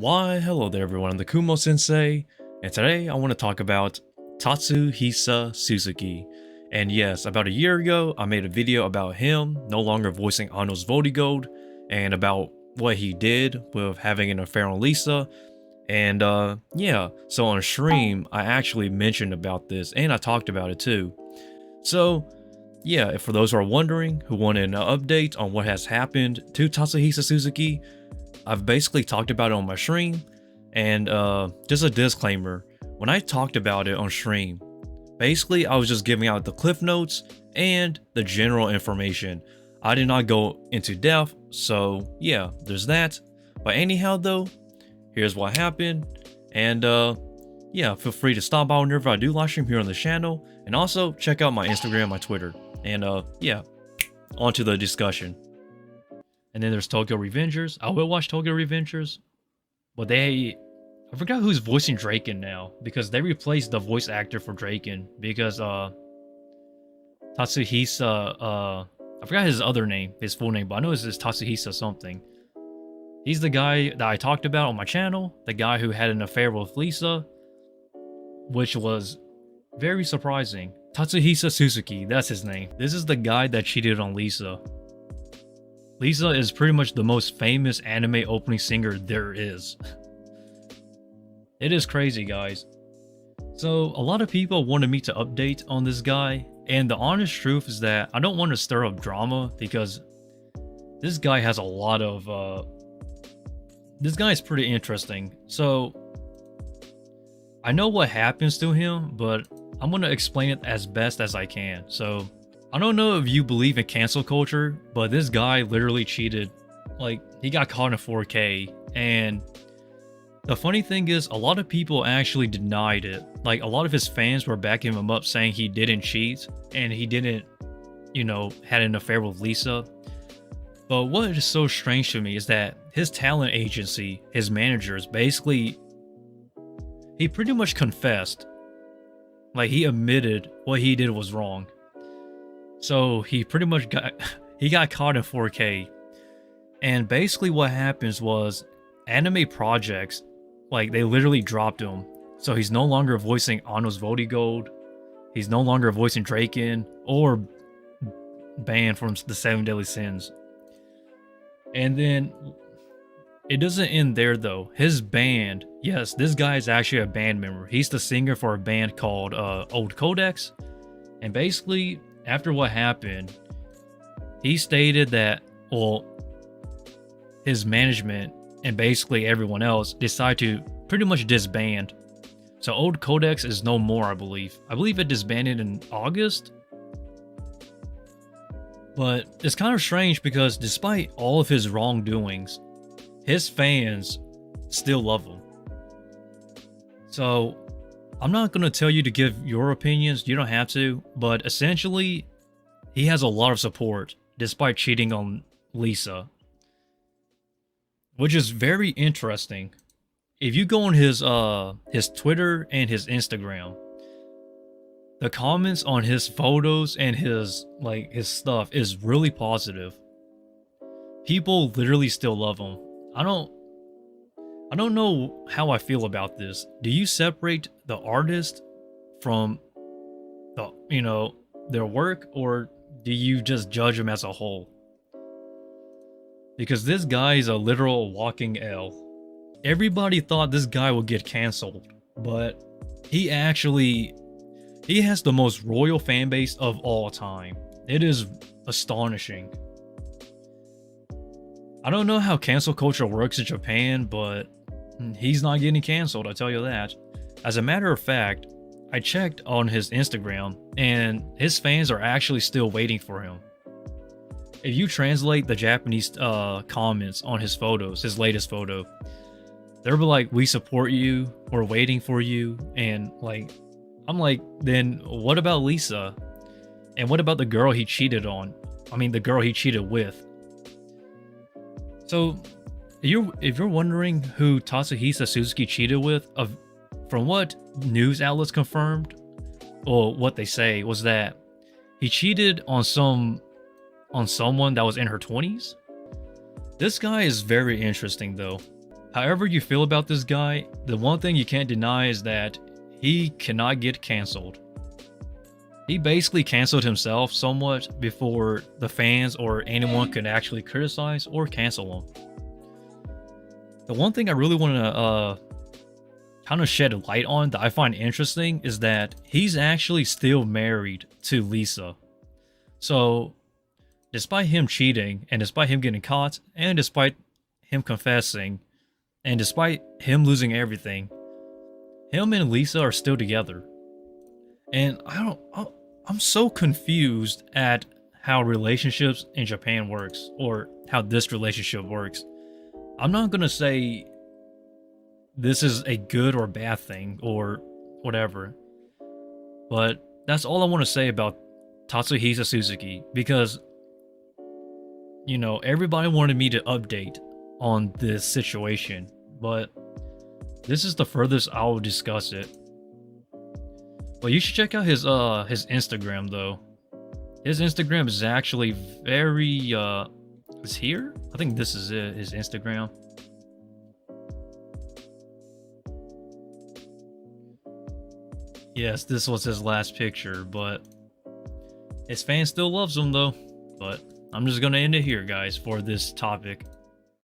Why, hello there everyone, I'm the Kumo Sensei, and today I want to talk about Tatsuhisa Suzuki. And yes, about a year ago, I made a video about him no longer voicing Ano's Voldigoad, and about what he did with having an affair on Lisa. And yeah, so on stream, I actually mentioned about this, and I talked about it too. So yeah, for those who are wondering, who wanted an update on what has happened to Tatsuhisa Suzuki, I've basically talked about it on my stream, and just a disclaimer, when I talked about it on stream, basically I was just giving out the cliff notes and the general information. I did not go into depth, so yeah, there's that. But anyhow though, here's what happened, and yeah, feel free to stop by whenever I do live stream here on the channel, and also check out my Instagram, my Twitter, and yeah, on to the discussion. And then there's Tokyo Revengers. I will watch Tokyo Revengers, but I forgot who's voicing Draken now, because they replaced the voice actor for Draken, because Tatsuhisa, I forgot his other name, his full name, but I know it's Tatsuhisa something. He's the guy that I talked about on my channel, the guy who had an affair with Lisa, which was very surprising. Tatsuhisa Suzuki, that's his name. This is the guy that cheated on Lisa. Lisa is pretty much the most famous anime opening singer there is. It is crazy, guys. So, a lot of people wanted me to update on this guy, and the honest truth is that I don't want to stir up drama, because this guy has a lot of, this guy is pretty interesting. So, I know what happens to him, but I'm going to explain it as best as I can. So, I don't know if you believe in cancel culture, but this guy literally cheated. Like, he got caught in 4K, and the funny thing is, a lot of people actually denied it. Like, a lot of his fans were backing him up, saying he didn't cheat, and he didn't, you know, had an affair with Lisa. But what is so strange to me is that his talent agency, his managers, basically, he pretty much confessed. Like, he admitted what he did was wrong. So he pretty much got caught in 4K. And basically what happens was, anime projects, like, they literally dropped him. So he's no longer voicing Ano's Voldigoad, he's no longer voicing Draken, or banned from the 7 Deadly Sins. And then it doesn't end there though. His band, yes, this guy is actually a band member. He's the singer for a band called Old Codex. And basically, after what happened, he stated that, well, his management and basically everyone else decided to pretty much disband. So Old Codex is no more, I believe. I believe it disbanded in August. But it's kind of strange because despite all of his wrongdoings, his fans still love him. So I'm not going to tell you to give your opinions, you don't have to, but essentially, he has a lot of support, despite cheating on Lisa. Which is very interesting. If you go on his Twitter and his Instagram, the comments on his photos and his stuff is really positive. People literally still love him. I don't know how I feel about this. Do you separate the artist from the, you know, their work, or do you just judge them as a whole? Because this guy is a literal walking L. Everybody thought this guy would get canceled, but he has the most royal fan base of all time. It is astonishing. I don't know how cancel culture works in Japan, but he's not getting canceled, I'll tell you that. As a matter of fact, I checked on his Instagram, and his fans are actually still waiting for him. If you translate the Japanese comments on his photos, his latest photo, they'll be like, "We support you, we're waiting for you," and like, I'm like, then what about Lisa? And what about the girl he cheated on? I mean, the girl he cheated with. So, if you're wondering who Tatsuhisa Suzuki cheated with, from what news outlets confirmed, or what they say, was that he cheated on someone that was in her 20s. This guy is very interesting though. However you feel about this guy, the one thing you can't deny is that he cannot get canceled. He basically canceled himself somewhat before the fans or anyone could actually criticize or cancel him. The one thing I really want to kind of shed a light on that I find interesting is that he's actually still married to Lisa. So, despite him cheating, and despite him getting caught, and despite him confessing, and despite him losing everything, him and Lisa are still together. And I'm so confused at how relationships in Japan works, or how this relationship works. I'm not gonna say this is a good or bad thing, or whatever. But that's all I want to say about Tatsuhisa Suzuki, because, you know, everybody wanted me to update on this situation, but this is the furthest I will discuss it. But you should check out his Instagram though. His Instagram is actually very is here? I think this is it, his Instagram. Yes, this was his last picture, but his fans still loves him though. But I'm just gonna end it here, guys, for this topic.